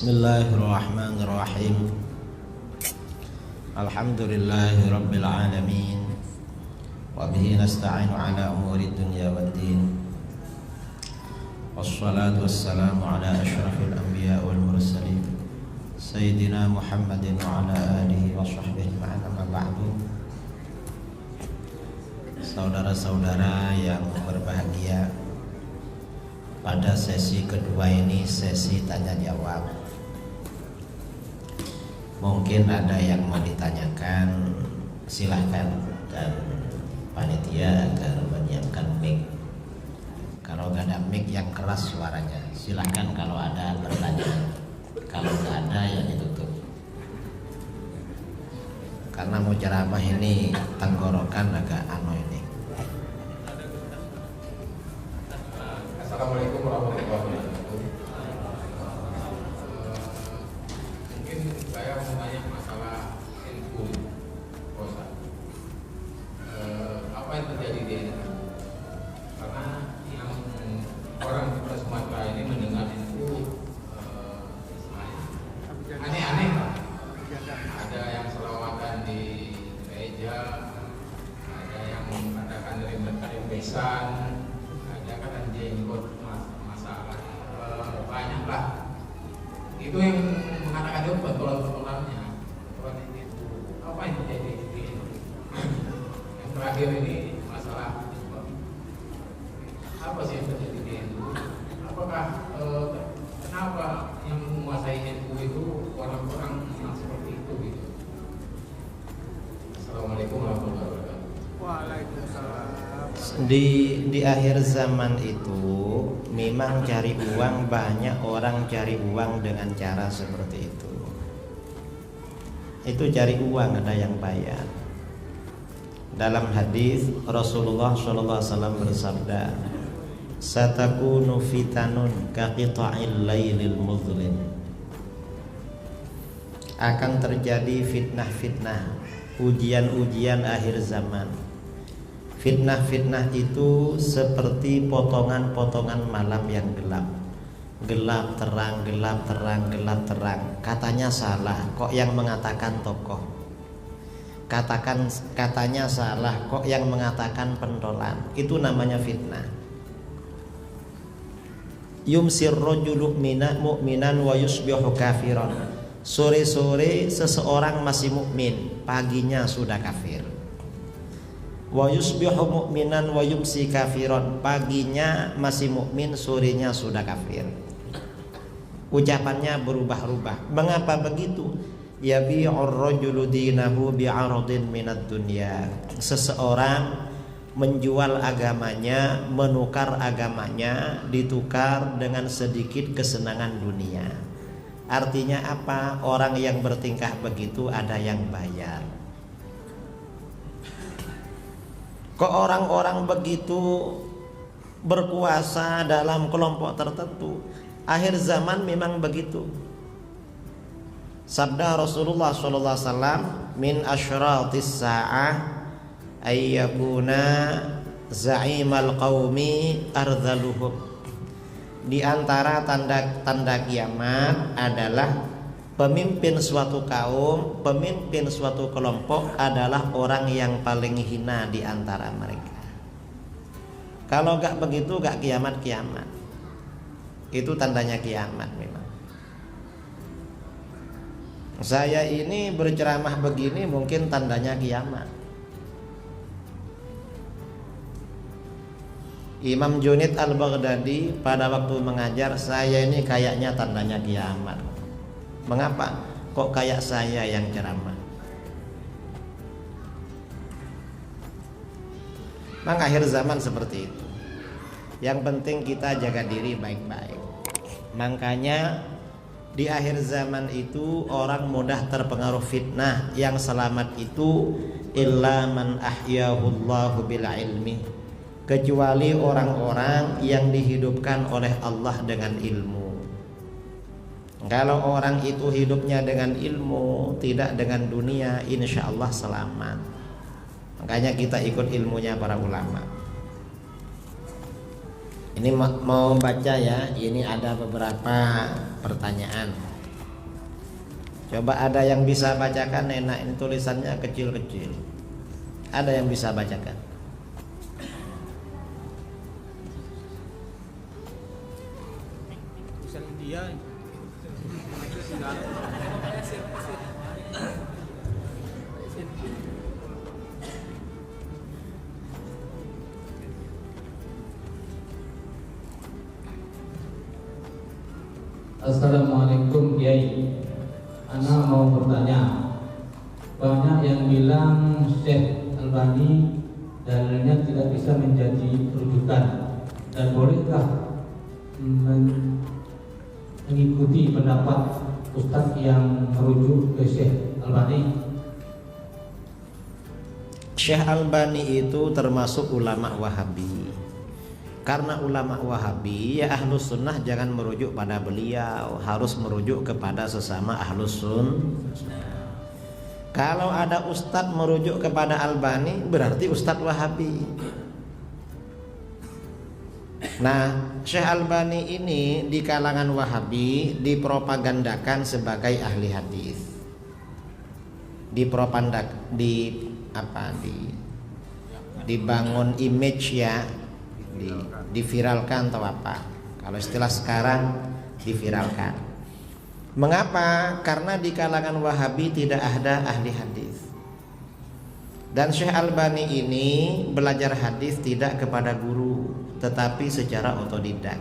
Bismillahirrahmanirrahim. Alhamdulillahi rabbil alamin. Wa bihi nasta'inu ala umuri dunya waddin. Wassalatu wassalamu ala asyrafil anbiya wal mursalin Sayyidina Muhammadin wa ala alihi wa sahbihi ma'ana ba'du. Saudara-saudara yang berbahagia, pada sesi kedua ini sesi tanya jawab. Mungkin ada yang mau ditanyakan, silahkan, dan panitia agar menyiapkan mic. Kalau nggak ada mic yang keras suaranya, silahkan kalau ada bertanya. Kalau nggak ada ya ditutup. Karena mau ceramah ini tenggorokan agak ini. Assalamualaikum warahmatullahi wabarakatuh. Mungkin saya mau tanya masalah NU, Ustaz. Apa yang terjadi di NU? Karena yang orang kita Sumatera ini mendengar NU aneh-aneh. Ada yang selawatan di gereja, ada yang mengatakan dari besan, ada kan jenggot masalah, banyak lah. Itu yang mengatakan itu betul-betulannya. Itu apa yang terjadi di ini? Yang terakhir ini masalah apa sih yang terjadi di NU? Apakah kenapa yang menguasai NU itu orang-orang yang seperti itu gitu? Assalamualaikum warahmatullahi wabarakatuh. Waalaikumsalam. Di akhir zaman itu memang cari uang, banyak orang cari uang dengan cara seperti itu. Itu cari uang, ada yang bayar. Dalam hadis Rasulullah SAW bersabda, "Satakunu fitanun kaqita'il lailil muzlim." Akan terjadi fitnah-fitnah, ujian-ujian akhir zaman. Fitnah-fitnah itu seperti potongan-potongan malam yang gelap. Gelap terang, gelap terang, gelap terang. Katanya salah, kok yang mengatakan tokoh. Katanya salah, kok yang mengatakan pentolan. Itu namanya fitnah. Yumsir rajulu mu'minan wa yusbihu kafiran. Sore-sore seseorang masih mukmin, paginya sudah kafir. Wa yusbihu mu'minan wa yumsi kafiran, paginya masih mukmin, sorenya sudah kafir. Ucapannya berubah-ubah. Mengapa begitu? Yabi'ur rajulu dinahu bi'aradin minad dunya. Seseorang menjual agamanya, menukar agamanya, ditukar dengan sedikit kesenangan dunia. Artinya apa? Orang yang bertingkah begitu ada yang bayar. Kok orang-orang begitu berkuasa dalam kelompok tertentu? Akhir zaman memang begitu. Sabda Rasulullah SAW, "Min asyratis sa'ah ayyakuna za'imal qaumi ardhaluhum." Di antara tanda kiamat adalah pemimpin suatu kaum, pemimpin suatu kelompok adalah orang yang paling hina di antara mereka. Kalau gak begitu gak kiamat-kiamat. Itu tandanya kiamat memang. Saya ini berceramah begini mungkin tandanya kiamat. Imam Junaid al-Baghdadi pada waktu mengajar, saya ini kayaknya tandanya kiamat. Mengapa? Kok kayak saya yang ceramah? Memang akhir zaman seperti itu. Yang penting kita jaga diri baik-baik. Makanya di akhir zaman itu orang mudah terpengaruh fitnah. Yang selamat itu illa man ahyahullahu bil ilmi, kecuali orang-orang yang dihidupkan oleh Allah dengan ilmu. Kalau orang itu hidupnya dengan ilmu, tidak dengan dunia, insya Allah selamat. Makanya kita ikut ilmunya para ulama. Ini mau baca ya. Ini ada beberapa pertanyaan. Coba ada yang bisa bacakan? Enak, ini tulisannya kecil-kecil. Ada yang bisa bacakan? Tulisan India. Assalamualaikum Kiai. Ana mau bertanya. Banyak yang bilang Syekh Albani dalilnya tidak bisa menjadi rujukan, dan bolehkah mengikuti pendapat Ustadz yang merujuk ke Syekh Albani? Syekh Albani itu termasuk ulama Wahabi. Karena ulama Wahabi, ya Ahlus Sunnah jangan merujuk pada beliau, harus merujuk kepada sesama Ahlus Sunnah. Kalau ada ustadz merujuk kepada Albani, berarti ustadz Wahabi. Nah, Syekh Albani ini di kalangan Wahabi dipropagandakan sebagai ahli hadis. Dibangun image ya, diviralkan atau apa. Kalau istilah sekarang diviralkan. Mengapa? Karena di kalangan Wahabi tidak ada ahli hadis. Dan Syekh Albani ini belajar hadis tidak kepada guru, tetapi secara otodidak.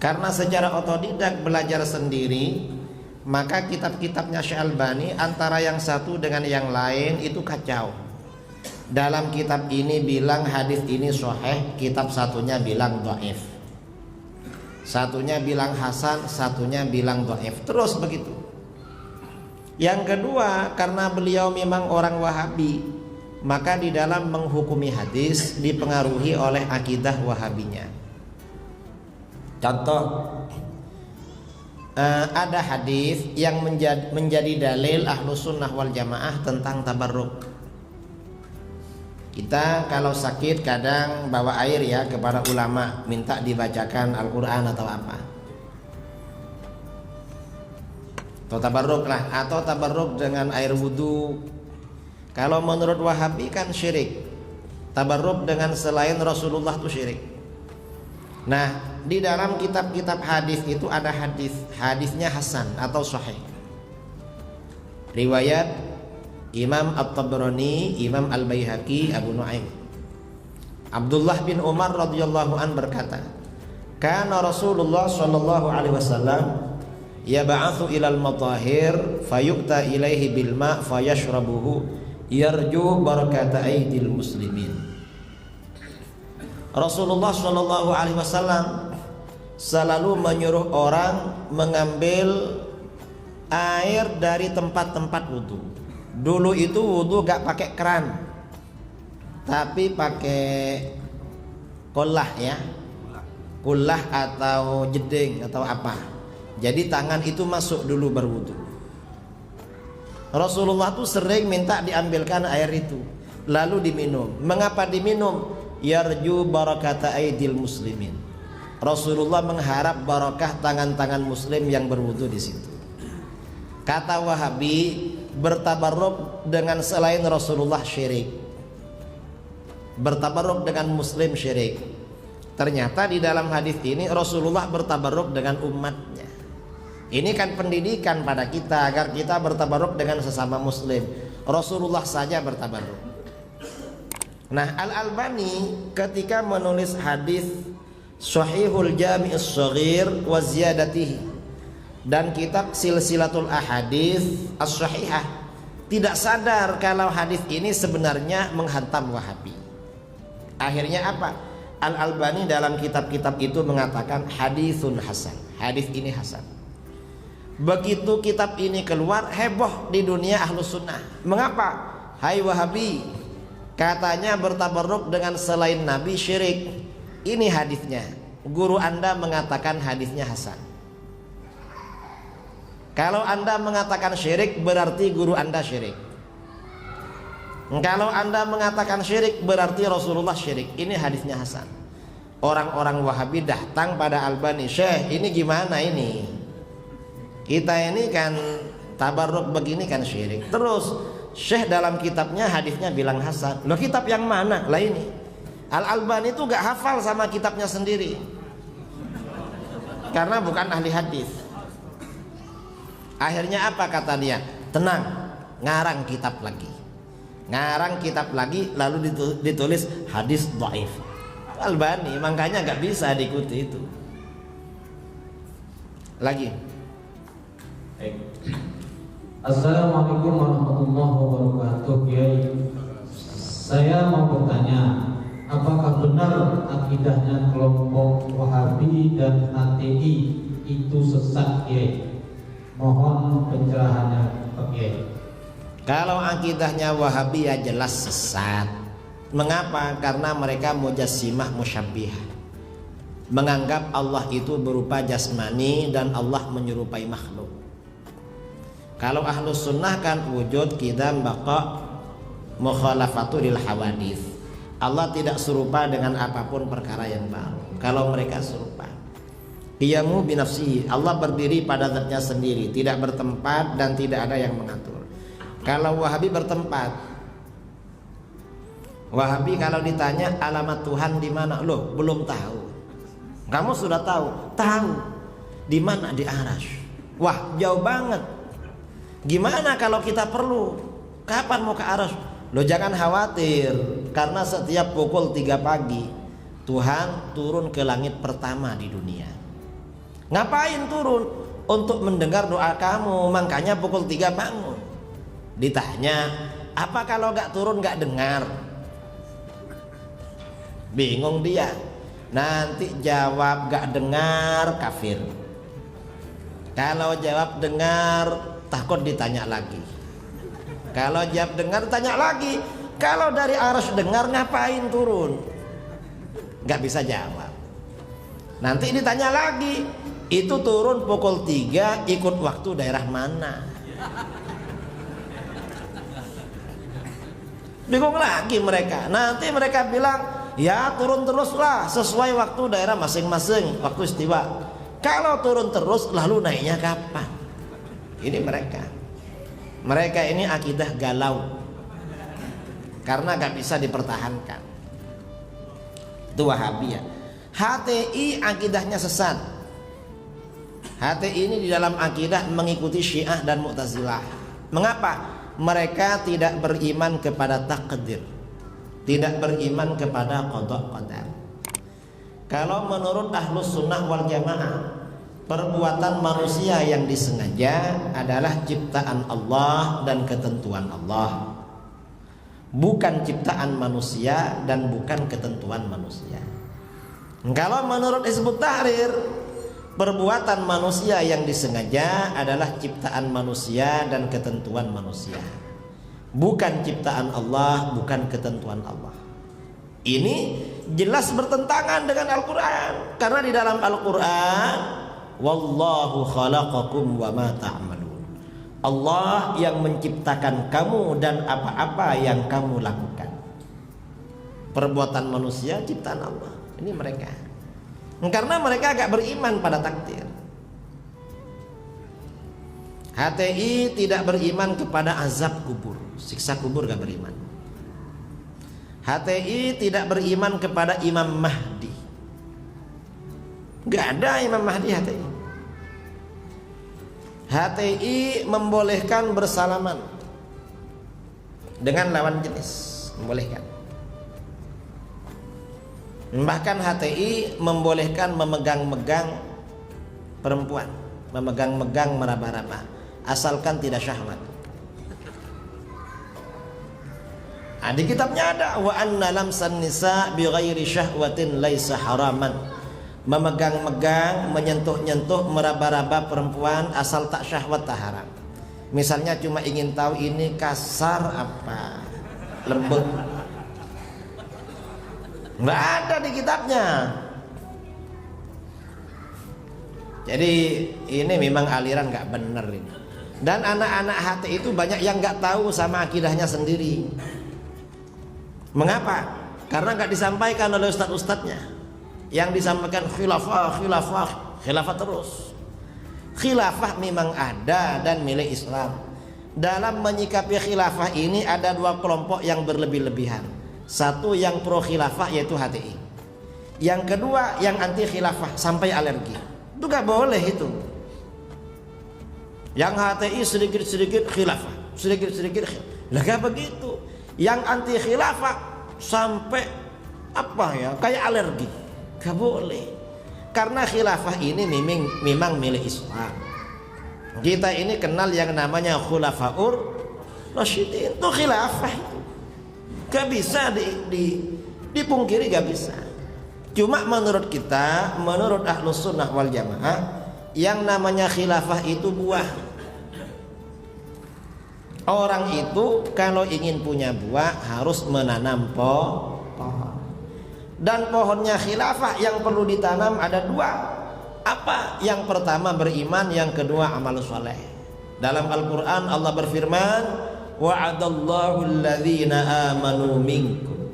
Karena secara otodidak belajar sendiri, maka kitab-kitabnya Syekh Albani antara yang satu dengan yang lain itu kacau. Dalam kitab ini bilang hadis ini sahih, kitab satunya bilang dhaif. Satunya bilang hasan, satunya bilang dhaif. Terus begitu. Yang kedua, karena beliau memang orang Wahabi, maka di dalam menghukumi hadis dipengaruhi oleh akidah Wahabinya. Contoh, ada hadis yang menjadi dalil Ahlus Sunnah wal Jamaah tentang tabarruk. Kita kalau sakit kadang bawa air ya kepada ulama, minta dibacakan Al-Quran atau apa, atau tabarruk lah, atau tabarruk dengan air wudhu. Kalau menurut Wahabi kan syirik, tabarruk dengan selain Rasulullah itu syirik. Nah, di dalam kitab-kitab hadis itu ada hadisnya hasan atau sahih, riwayat Imam At-Tabrani, Imam Al-Baihaqi, Abu Nuaim. Abdullah bin Umar radhiyallahu an berkata, "Kana Rasulullah sallallahu alaihi wasallam yab'atsu ilal matahir fayuqta ilaihi bil ma' fayashrabuhu yarju barakata aidil muslimin." Rasulullah sallallahu alaihi wasallam selalu menyuruh orang mengambil air dari tempat-tempat wudu. Dulu itu wudu gak pakai keran, tapi pakai kolah ya, kulah atau jeding atau apa. Jadi tangan itu masuk dulu berwudu. Rasulullah tuh sering minta diambilkan air itu, lalu diminum. Mengapa diminum? Yarju barakata aidil muslimin. Rasulullah mengharap barakah tangan-tangan muslim yang berwudu di situ. Kata Wahabi, bertabarruk dengan selain Rasulullah syirik, bertabarruk dengan muslim syirik. Ternyata di dalam hadis ini Rasulullah bertabarruk dengan umatnya. Ini kan pendidikan pada kita agar kita bertabarruk dengan sesama muslim. Rasulullah saja bertabarruk. Nah, Al-Albani ketika menulis hadis Sahihul Jami'us Shaghir wa Ziyadatihi dan kitab Silsilatul Ahadits As-Sahihah, tidak sadar kalau hadis ini sebenarnya menghantam Wahabi. Akhirnya apa? Al-Albani dalam kitab-kitab itu mengatakan hadisun hasan, hadis ini hasan. Begitu kitab ini keluar, heboh di dunia Ahlus Sunnah. Mengapa? Hai Wahabi, katanya bertabarruk dengan selain Nabi syirik. Ini hadisnya, guru Anda mengatakan hadisnya hasan. Kalau Anda mengatakan syirik, berarti guru Anda syirik. Kalau Anda mengatakan syirik, berarti Rasulullah syirik. Ini hadisnya hasan. Orang-orang Wahabi datang pada Albani, "Syekh, ini gimana ini? Kita ini kan tabarruk begini kan syirik. Terus Syekh dalam kitabnya hadisnya bilang hasan. Loh, kitab yang mana? Lah ini Al-Albani itu gak hafal sama kitabnya sendiri karena bukan ahli hadis. Akhirnya apa kata dia? Tenang, ngarang kitab lagi, lalu ditulis hadis dhaif. Albani, makanya gak bisa diikuti itu. Lagi. Assalamualaikum warahmatullahi wabarakatuh. Kiai, saya mau bertanya, apakah benar akidahnya kelompok Wahabi dan HTI itu sesat, Kiai? Mohon pencerahannya, Pak Kiai. Kalau akidahnya Wahabi ya jelas sesat. Mengapa? Karena mereka mujassimah musyabbihah, menganggap Allah itu berupa jasmani dan Allah menyerupai makhluk. Kalau ahlus sunnah kan wujud, qidam, baqa, mukhalafatu lil hawadits. Allah tidak serupa dengan apapun perkara yang baru. Kalau mereka serupa, qiyamu binafsihi, Allah berdiri pada zatnya sendiri, tidak bertempat dan tidak ada yang mengatur. Kalau Wahabi bertempat. Wahabi kalau ditanya alamat Tuhan di mana, loh belum tahu. Kamu sudah tahu? Tahu. Di mana? Di Arasy. Wah, jauh banget. Gimana kalau kita perlu? Kapan mau ke Arasy? Loh jangan khawatir, karena setiap pukul 3 pagi Tuhan turun ke langit pertama di dunia. Ngapain turun? Untuk mendengar doa kamu, makanya pukul 3 bangun. Ditanya, apa kalau gak turun gak dengar? Bingung dia. Nanti jawab gak dengar, kafir. Kalau jawab dengar, takut ditanya lagi. Kalau jawab dengar, tanya lagi. Kalau dari Arasy dengar, ngapain turun? Gak bisa jawab. Nanti ditanya lagi, itu turun pukul 3 ikut waktu daerah mana? Bingung lagi mereka. Nanti mereka bilang, ya turun teruslah sesuai waktu daerah masing-masing, waktu istiwa. Kalau turun terus, lalu naiknya kapan? Ini mereka ini akidah galau karena gak bisa dipertahankan. Itu Wahabi ya. HTI akidahnya sesat. HTI ini di dalam akidah mengikuti Syiah dan Mu'tazilah. Mengapa? Mereka tidak beriman kepada takdir, tidak beriman kepada qada qadar. Kalau menurut Ahlus Sunnah wal Jamaah, perbuatan manusia yang disengaja adalah ciptaan Allah dan ketentuan Allah, bukan ciptaan manusia dan bukan ketentuan manusia. Kalau menurut Hizbut Tahrir, perbuatan manusia yang disengaja adalah ciptaan manusia dan ketentuan manusia, bukan ciptaan Allah, bukan ketentuan Allah. Ini jelas bertentangan dengan Al-Quran, karena di dalam Al-Quran, wallahu khalaqakum wa ma ta'malun, Allah yang menciptakan kamu dan apa-apa yang kamu lakukan. Perbuatan manusia ciptaan Allah. Ini mereka, karena mereka agak beriman pada takdir. HTI tidak beriman kepada azab kubur, siksa kubur gak beriman. HTI tidak beriman kepada Imam Mahdi. Gak ada Imam Mahdi HTI. HTI membolehkan bersalaman dengan lawan jenis, membolehkan. Bahkan HTI membolehkan memegang-megang perempuan, memegang-megang, meraba-raba, asalkan tidak syahwat. Nah, di kitabnya ada wa anna lamsan nisa bi ghairi syahwatin laisa haraman. Memegang-megang, menyentuh-nyentuh, meraba-raba perempuan asal tak syahwat tak haram. Misalnya cuma ingin tahu ini kasar apa lembut, nggak ada di kitabnya. Jadi ini memang aliran nggak benar ini. Dan anak-anak HTI itu banyak yang nggak tahu sama akidahnya sendiri. Mengapa? Karena nggak disampaikan oleh ustadz-ustadznya. Yang disampaikan khilafah terus. Khilafah memang ada dan milik Islam. Dalam menyikapi khilafah ini ada dua kelompok yang berlebih-lebihan. Satu yang pro khilafah yaitu HTI. Yang kedua yang anti khilafah sampai alergi. Itu gak boleh itu. Yang HTI sedikit-sedikit khilafah, sedikit-sedikit khilafah. Lah gak begitu. Yang anti khilafah sampai kayak alergi. Gak boleh. Karena khilafah ini memang milik Islam. Kita ini kenal yang namanya khulafaur rasyidin, itu khilafah itu. Gak bisa dipungkiri, gak bisa. Cuma menurut kita, menurut Ahlus Sunnah wal Jamaah, yang namanya khilafah itu buah. Orang itu kalau ingin punya buah harus menanam pohon. Dan pohonnya khilafah yang perlu ditanam ada dua. Apa? Yang pertama beriman, yang kedua amal soleh. Dalam Al-Quran Allah berfirman, wa'adallahu alladhina amanu minkum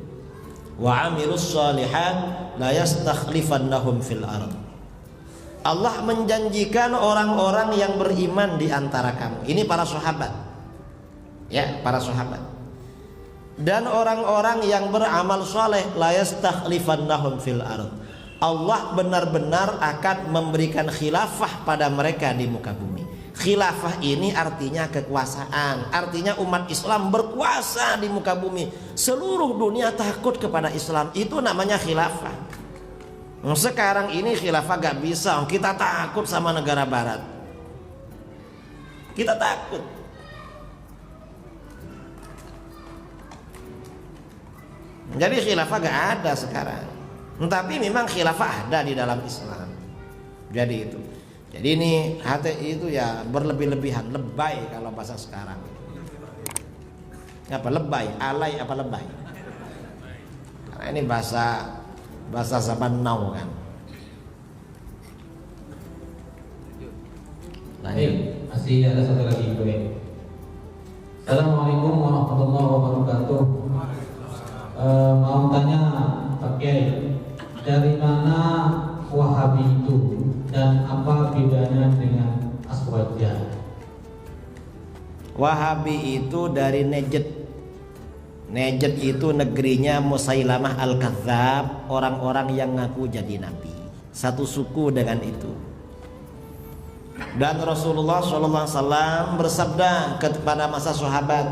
wa amilus solihat la yastakhlifannahum fil ard. Allah menjanjikan orang-orang yang beriman di antara kamu. Ini para sahabat. Ya, para sahabat. Dan orang-orang yang beramal soleh la yastakhlifannahum fil ard. Allah benar-benar akan memberikan khilafah pada mereka di muka bumi. Khilafah ini artinya kekuasaan, artinya umat Islam berkuasa di muka bumi. Seluruh dunia takut kepada Islam, itu namanya khilafah. Sekarang ini khilafah gak bisa, kita takut sama negara barat. Kita takut. Jadi khilafah gak ada sekarang. Tapi memang khilafah ada di dalam Islam. Jadi itu. Jadi ini HTI itu ya berlebih-lebihan, lebay kalau bahasa sekarang. Apa lebay? Alay apa lebay? Karena ini bahasa zaman now kan. Masih ada satu lagi gue. Assalamualaikum warahmatullahi wabarakatuh. Mau tanya Pak Kiai, dari mana Wahabi itu dan apa bedanya dengan Aswaja? Wahabi itu dari Najd. Najd itu negerinya Musailamah Al-Kadzdzab, orang-orang yang ngaku jadi nabi. Satu suku dengan itu. Dan Rasulullah SAW bersabda kepada masa sahabat,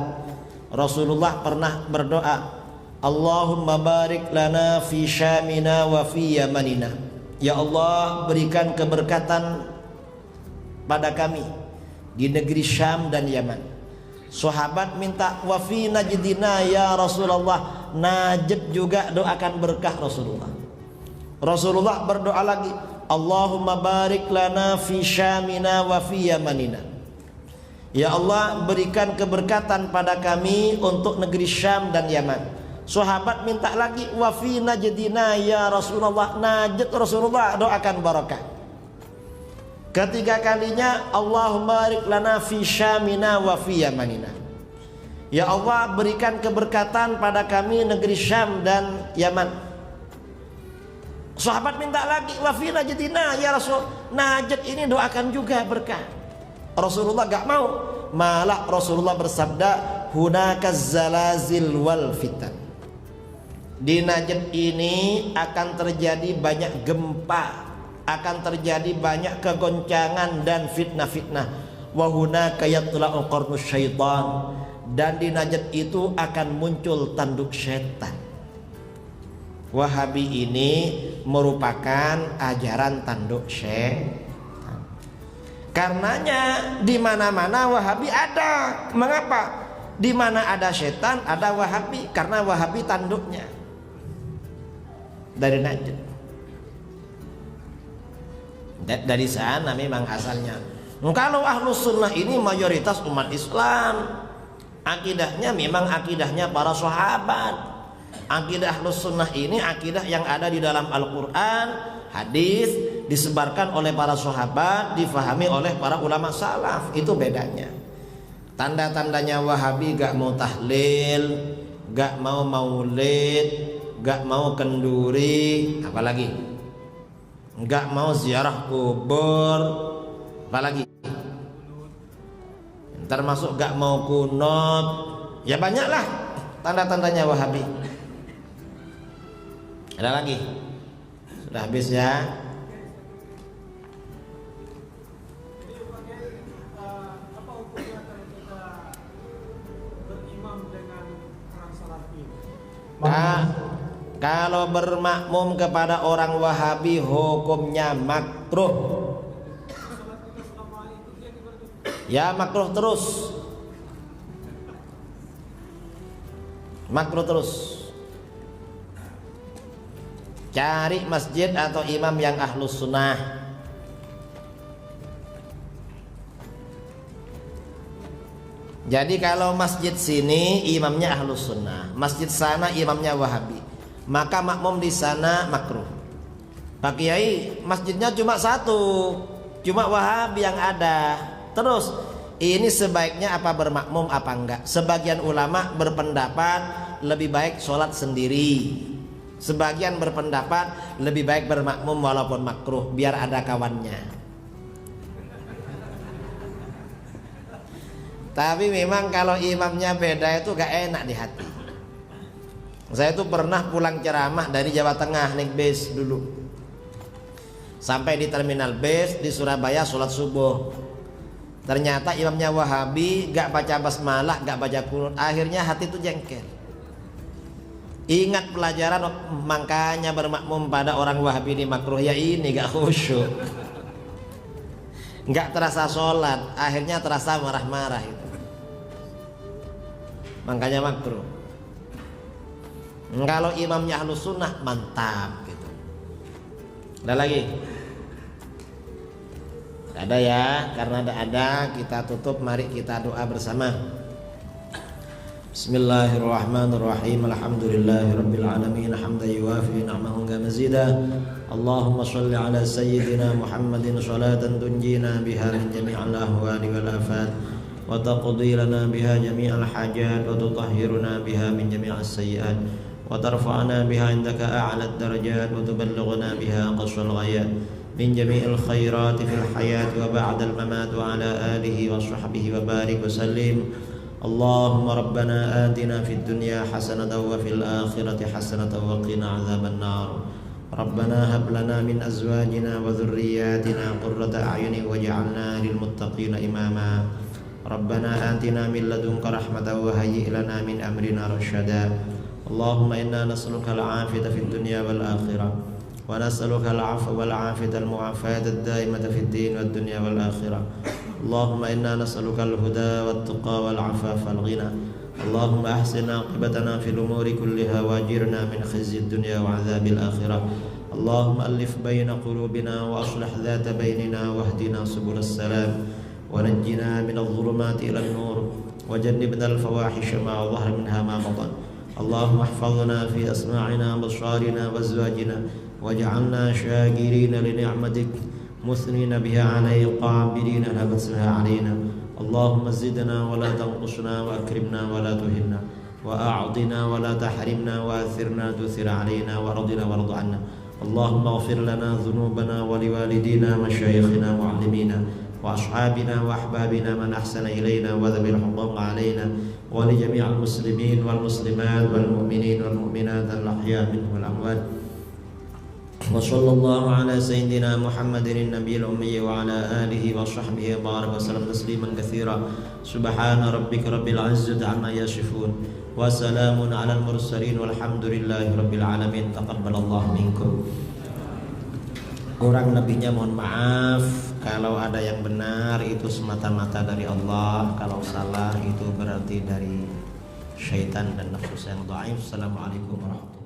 Rasulullah pernah berdoa, Allahumma barik lana fi syamina wa fi yamanina. Ya Allah, berikan keberkatan pada kami di negeri Syam dan Yaman. Sahabat minta wa fi najdina ya Rasulullah. Najd juga doakan berkah Rasulullah. Rasulullah berdoa lagi, Allahumma barik lana fi syamina wa fi yamanina. Ya Allah, berikan keberkatan pada kami untuk negeri Syam dan Yaman. Sahabat minta lagi wa fi najdina ya Rasulullah. Najd Rasulullah doakan barakah. Ketiga kalinya Allahumma barik lana fi syamina wa fi yamanina. Ya Allah, berikan keberkatan pada kami negeri Syam dan Yaman. Sahabat minta lagi wa fi najdina ya Rasul. Najd ini doakan juga berkah. Rasulullah gak mau, malah Rasulullah bersabda hunakaz zalazil wal fitan. Di Najd ini akan terjadi banyak gempa, akan terjadi banyak kegoncangan dan fitnah-fitnah. Wa hunaka yatla'u qarnus syaitan. Dan di Najd itu akan muncul tanduk setan. Wahabi ini merupakan ajaran tanduk setan. Karenanya di mana-mana Wahabi ada. Mengapa? Di mana ada setan ada Wahabi, karena Wahabi tanduknya dari Najd. Dari sana memang asalnya. Kalau Ahlus Sunnah ini mayoritas umat Islam, akidahnya memang akidahnya para sahabat. Akidah Ahlus Sunnah ini akidah yang ada di dalam Al-Quran, hadis, disebarkan oleh para sahabat, difahami oleh para ulama salaf. Itu bedanya. Tanda-tandanya Wahabi gak mau tahlil, gak mau maulid, gak mau kenduri, apalagi gak mau ziarah kubur, Apalagi termasuk gak mau kunut, ya banyaklah tanda-tandanya Wahabi. Ada lagi? Sudah habis ya? Apa hukumnya kalau kita berimam dengan orang Salafi? Kalau bermakmum kepada orang Wahabi hukumnya makruh. Ya makruh terus. Makruh terus. Cari masjid atau imam yang ahlus sunnah. Jadi kalau masjid sini imamnya ahlus sunnah, masjid sana imamnya Wahabi, maka makmum di sana makruh. Pak Kiai, masjidnya cuma satu, cuma Wahabi yang ada. Terus ini sebaiknya apa bermakmum apa enggak? Sebagian ulama berpendapat lebih baik sholat sendiri. Sebagian berpendapat lebih baik bermakmum walaupun makruh, biar ada kawannya. Tapi memang kalau imamnya beda itu gak enak di hati. Saya tuh pernah pulang ceramah dari Jawa Tengah naik bis dulu. Sampai di terminal bis di Surabaya sholat subuh. Ternyata imamnya Wahabi, gak baca basmalah, gak baca qunut. Akhirnya hati itu jengkel. Ingat pelajaran, makanya bermakmum pada orang Wahabi di makruh. Ya ini gak khusyuk, gak terasa sholat, akhirnya terasa marah-marah itu. Makanya makruh. Kalau imamnya ahlus sunnah mantap gitu. Ada lagi? Ada ya, karena ada kita tutup, mari kita doa bersama. Bismillahirrahmanirrahim. Alhamdulillahirabbil alamin, hamdan yuwafi ni'amahu wa mazida. Allahumma shalli ala sayyidina Muhammadin salatan tunjina biha min jami'il ahwali wal afat wa taqdi lana biha jami'al hajat wa tutahhiruna biha min jami'is sayyi'at wa tarfa'na biha indaka a'la ad-darajat wa tuballighuna biha aqsal ghayat min jami'il khairati fil hayat wa ba'dal mamat wa ala alihi wa sahbihi wa barik wa sallim. Allahumma rabbana atina fid dunya hasanatan wa fil akhirati hasanatan wa qina adzaban nar. Rabbana hab lana min azwajina wa dhurriyyatina qurrata a'yunin waj'alna lil muttaqina imama. Rabbana atina min ladunka rahmatan wa hayyi' lana min amrina rasyada. Allahumma inna nas'aluka al-'afiyata fid dunya wal akhirah. ونسألك العفو والعافية المعافاة الدائمة في الدين والدنيا والآخرة. اللهم إنا نسألك الهدى والتقى والعفاف والغنى. اللهم أحسن عاقبتنا في الأمور كلها وأجرنا من خزي الدنيا وعذاب الآخرة. اللهم ألف بين قلوبنا وأصلح ذات بيننا واهدنا سبل السلام ونجنا من الظلمات إلى النور وجنبنا الفواحش ما ظهر منها ما بطن. اللهم احفظنا في أسماعنا وأبصارنا وأزواجنا واجعلنا شاكرين لنعمتك مثنين بها عليك قابلين لا بأسها علينا. اللهم زدنا ولا تنقصنا وأكرمنا ولا تهنا وأعطنا ولا تحرمنا وآثرنا تؤثر علينا ورضنا وارض عنا. اللهم اغفر لنا ذنوبنا ولوالدينا ومشايخنا ومعلمينا وأصحابنا وأحبابنا من أحسن إلينا وذوي الحقوق علينا ولجميع المسلمين والمسلمات والمؤمنين والمؤمنات الأحياء منهم والأموات. وصلى الله على سيدنا محمد النبي الأمي وعلى آله وصحبه وبارك وسلم تسليما كثيرا. سبحان ربك رب العزة عما يصفون وسلام على المرسلين والحمد لله رب العالمين. تقبل الله منكم. Kurang lebihnya mohon maaf. Kalau ada yang benar itu semata-mata dari Allah, kalau salah itu berarti dari syaitan dan nafsu yang dhaif. Assalamualaikum warahmatullahi wabarakatuh.